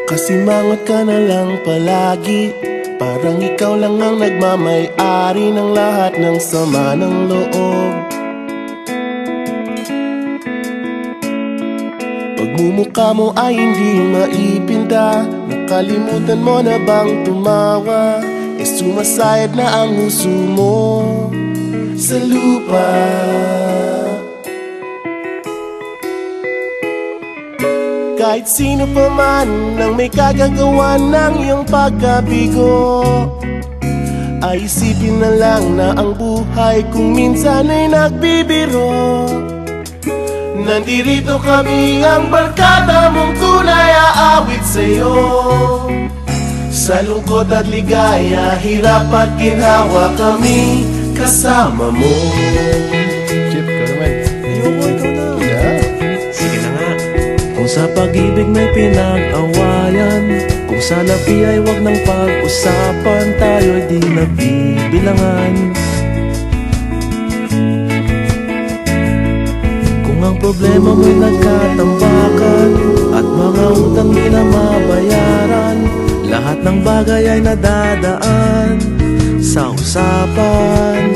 Kasimangot ka na lang palagi, parang ikaw lang ang nagmamay-ari ng lahat ng sama ng loob. Pagmumukha mo ay hindi maipinta, nakalimutan mo na bang tumawa? Sumasayad na ang huso mo sa lupa. Kahit sino pa man ang may kagagawa ng iyong pagkabigo, ay isipin na lang na ang buhay kung minsan ay nagbibiro. Nandirito kami, ang barkada mong tunay aawit sa'yo. Sa lungkot at ligaya, hirap at ginhawa, kami kasama mo. Chip, ikaw naman. Ayoko, ikaw na. Yeah. Sige na nga. Kung sa pag-ibig may pinag-awayan, kung sa labi ay wag nang pag-usapan, tayo'y di nagbibilangan. Kung ang problema mo'y nagkatambakan at mga utang di na mabayaran, lahat ng bagay ay nadadaan sa usapan.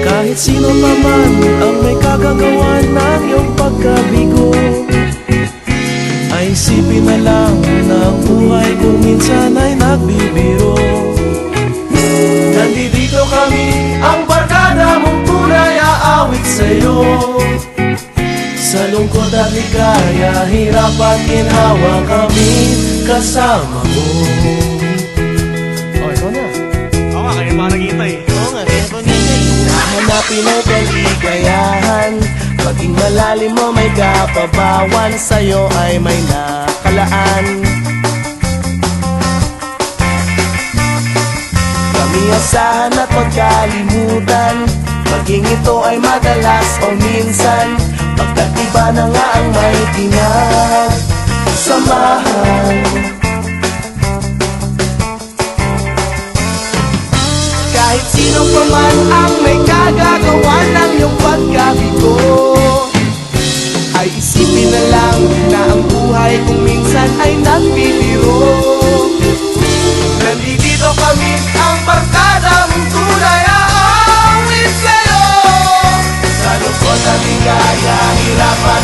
Kahit sino pa man ang may kagagawa ng iyong pagkabigo, ay isipin na lang na ang buhay kung minsan ay nagbibiro. Nandito kami, ang barkada mong tunay aawit sa'yo. Sa lungkot at ligaya, hirap at ginhawa, kami kasama mo. Oh, ikaw na. Oo nga, kaya pa naghihintay. Oo nga, kaya pa naghihintay. Hanapin ang kaligayahan, maging malalim mo may kapabawan, sa'yo ay may nakalaan. Kami asahan at magkalimutan, maging ito ay madalas o minsan, pagkat iba na nga ang may pinagsamahan. Kahit sino pa man ang may kagagawa ng iyong pagkabigo, ay isipin na lang na ang buhay kung minsan ay nagbibiro. Nandito kami, ang barkada mong tunay aawit sa'yo. Sa lungkot at ligaya, hirap at